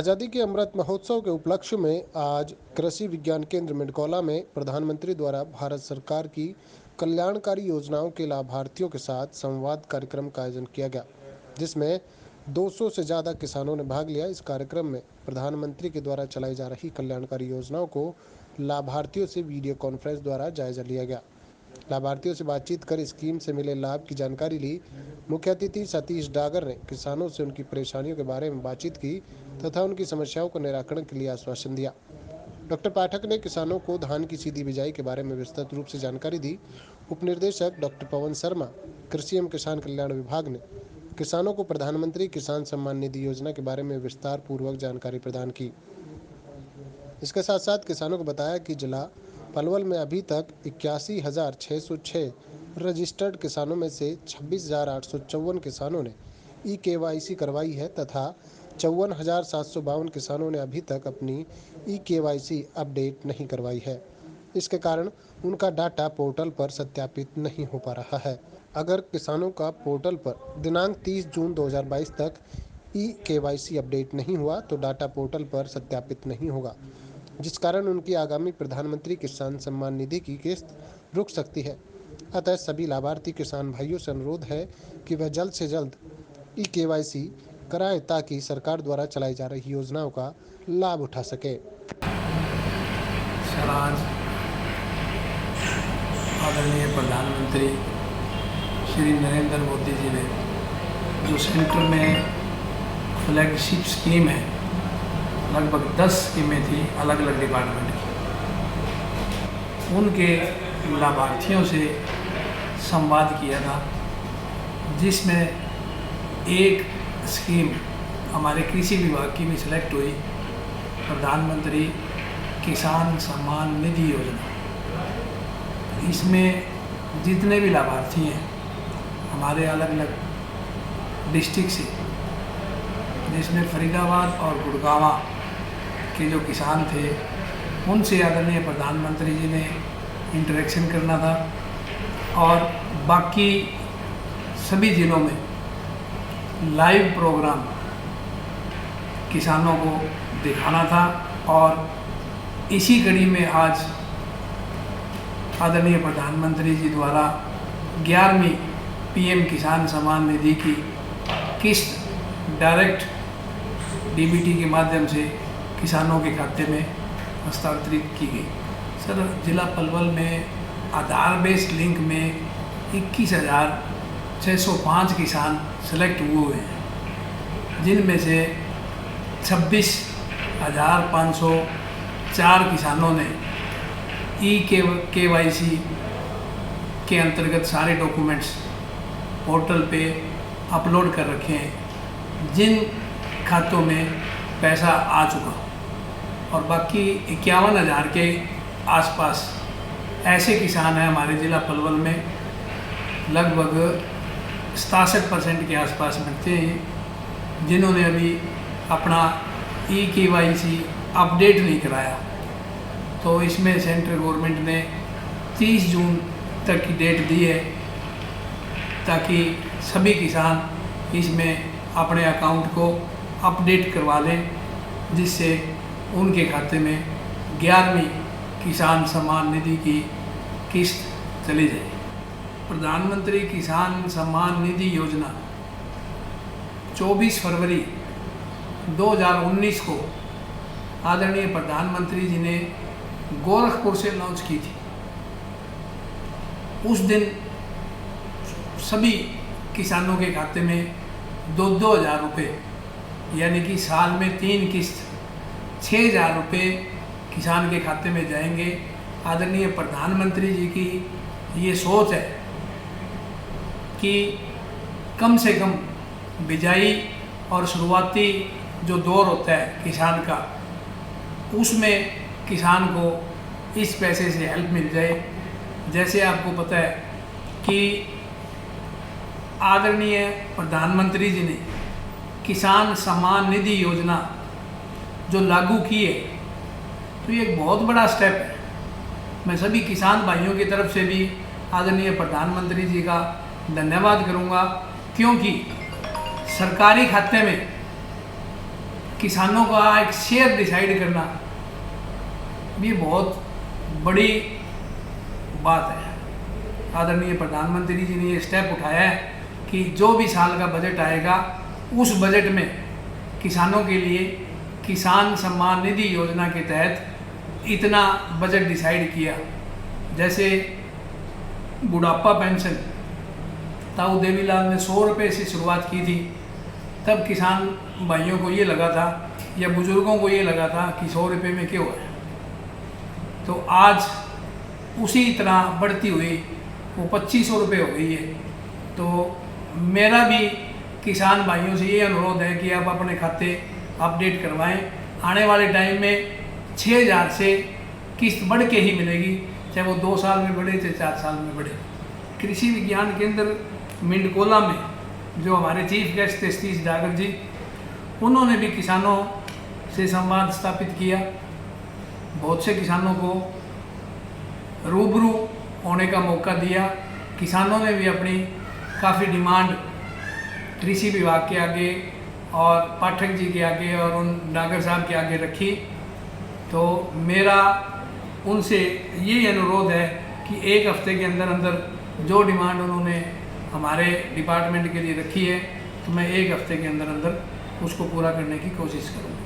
आज़ादी के अमृत महोत्सव के उपलक्ष्य में आज कृषि विज्ञान केंद्र मिडकौला में प्रधानमंत्री द्वारा भारत सरकार की कल्याणकारी योजनाओं के लाभार्थियों के साथ संवाद कार्यक्रम का आयोजन किया गया, जिसमें 200 से ज़्यादा किसानों ने भाग लिया। इस कार्यक्रम में प्रधानमंत्री के द्वारा चलाई जा रही कल्याणकारी योजनाओं को लाभार्थियों से वीडियो कॉन्फ्रेंस द्वारा जायजा लिया गया। लाभार्थियों से बातचीत कर स्कीम से मिले लाभ की जानकारी ली। मुख्य अतिथि सतीश डागर ने किसानों से उनकी परेशानियों के बारे में बातचीत की तथा उनकी समस्याओं को निराकरण के लिए आश्वासन दिया। डॉक्टर पाठक ने किसानों को धान की सीधी बिजाई के बारे में विस्तृत रूप से जानकारी दी। उप निदेशक डॉक्टर पवन शर्मा, कृषि एवं किसान कल्याण विभाग ने किसानों को प्रधानमंत्री किसान सम्मान निधि योजना के बारे में विस्तार पूर्वक जानकारी प्रदान की। इसके साथ साथ किसानों को बताया कि जिला पलवल में अभी तक 81,606 रजिस्टर्ड किसानों में से 26,854 किसानों ने ई-केवाईसी करवाई है तथा 54,752 किसानों ने अभी तक अपनी ई-केवाईसी अपडेट नहीं करवाई है। इसके कारण उनका डाटा पोर्टल पर सत्यापित नहीं हो पा रहा है। अगर किसानों का पोर्टल पर दिनांक 30 जून 2022 तक ई-केवाईसी अपडेट नहीं हुआ तो डाटा पोर्टल पर सत्यापित नहीं होगा, जिस कारण उनकी आगामी प्रधानमंत्री किसान सम्मान निधि की किस्त रुक सकती है। अतः सभी लाभार्थी किसान भाइयों से अनुरोध है कि वह जल्द से जल्द ई-केवाईसी कराएं ताकि सरकार द्वारा चलाई जा रही योजनाओं का लाभ उठा सके। आज आदरणीय प्रधानमंत्री श्री नरेंद्र मोदी जी ने जो सेंटर में फ्लैगशिप स्कीम है, लगभग 10 स्कीमें थी अलग अलग डिपार्टमेंट की, उनके लाभार्थियों से संवाद किया था, जिसमें एक स्कीम हमारे कृषि विभाग की भी सिलेक्ट हुई, प्रधानमंत्री किसान सम्मान निधि योजना। इसमें जितने भी लाभार्थी हैं हमारे अलग अलग डिस्ट्रिक्ट से, जिसमें फरीदाबाद और गुड़गांव के जो किसान थे उनसे आदरणीय प्रधानमंत्री जी ने इंटरेक्शन करना था और बाकी सभी ज़िलों में लाइव प्रोग्राम किसानों को दिखाना था। और इसी कड़ी में आज आदरणीय प्रधानमंत्री जी द्वारा 11वीं पीएम किसान सम्मान निधि की किस्त डायरेक्ट डीबीटी के माध्यम से किसानों के खाते में हस्तांतरित की गई। सर, जिला पलवल में आधार बेस्ड लिंक में 21,605 किसान सेलेक्ट हुए हैं, जिनमें से 26,504 किसानों ने ई-केवाईसी के अंतर्गत सारे डॉक्यूमेंट्स पोर्टल पे अपलोड कर रखे हैं, जिन खातों में पैसा आ चुका, और बाकी 51,000 के आसपास ऐसे किसान हैं हमारे ज़िला पलवल में, लगभग 67% के आसपास बनते हैं, जिन्होंने अभी अपना ई-केवाईसी अपडेट नहीं कराया। तो इसमें सेंट्रल गवर्नमेंट ने 30 जून तक की डेट दी है ताकि सभी किसान इसमें अपने अकाउंट को अपडेट करवा लें, जिससे उनके खाते में 11वीं किसान सम्मान निधि की किस्त चली जाए। प्रधानमंत्री किसान सम्मान निधि योजना 24 फरवरी 2019 को आदरणीय प्रधानमंत्री जी ने गोरखपुर से लॉन्च की थी। उस दिन सभी किसानों के खाते में 2-2 हज़ार रुपये, यानी कि साल में 3 किस्त 6,000 रुपये किसान के खाते में जाएंगे। आदरणीय प्रधानमंत्री जी की ये सोच है कि कम से कम बिजाई और शुरुआती जो दौर होता है किसान का, उसमें किसान को इस पैसे से हेल्प मिल जाए। जैसे आपको पता है कि आदरणीय प्रधानमंत्री जी ने किसान सम्मान निधि योजना जो लागू की है, तो ये एक बहुत बड़ा स्टेप है। मैं सभी किसान भाइयों की तरफ से भी आदरणीय प्रधानमंत्री जी का धन्यवाद करूंगा, क्योंकि सरकारी खाते में किसानों का एक शेयर डिसाइड करना भी बहुत बड़ी बात है। आदरणीय प्रधानमंत्री जी ने ये स्टेप उठाया है कि जो भी साल का बजट आएगा उस बजट में किसानों के लिए किसान सम्मान निधि योजना के तहत इतना बजट डिसाइड किया। जैसे बुढ़ापा पेंशन ताऊ देवीलाल ने 100 रुपये से शुरुआत की थी, तब किसान भाइयों को ये लगा था या बुजुर्गों को ये लगा था कि 100 रुपये में क्यों है। तो आज उसी तरह बढ़ती हुई वो 2500 रुपये हो गई है। तो मेरा भी किसान भाइयों से ये अनुरोध है कि आप अपने खाते अपडेट करवाएं। आने वाले टाइम में 6000 से किस्त बढ़ के ही मिलेगी, चाहे वो 2 साल में बढ़े चाहे 4 साल में बढ़े। कृषि विज्ञान केंद्र मिंडकोला में जो हमारे चीफ गेस्ट थे सतीश डागर जी, उन्होंने भी किसानों से संवाद स्थापित किया। बहुत से किसानों को रूबरू होने का मौका दिया। किसानों ने भी अपनी काफ़ी डिमांड कृषि विभाग के आगे और पाठक जी के आगे और उन डागर साहब के आगे रखी। तो मेरा उनसे ये अनुरोध है कि 1 हफ्ते के अंदर अंदर जो डिमांड उन्होंने हमारे डिपार्टमेंट के लिए रखी है, तो मैं 1 हफ्ते के अंदर अंदर उसको पूरा करने की कोशिश करूँगा।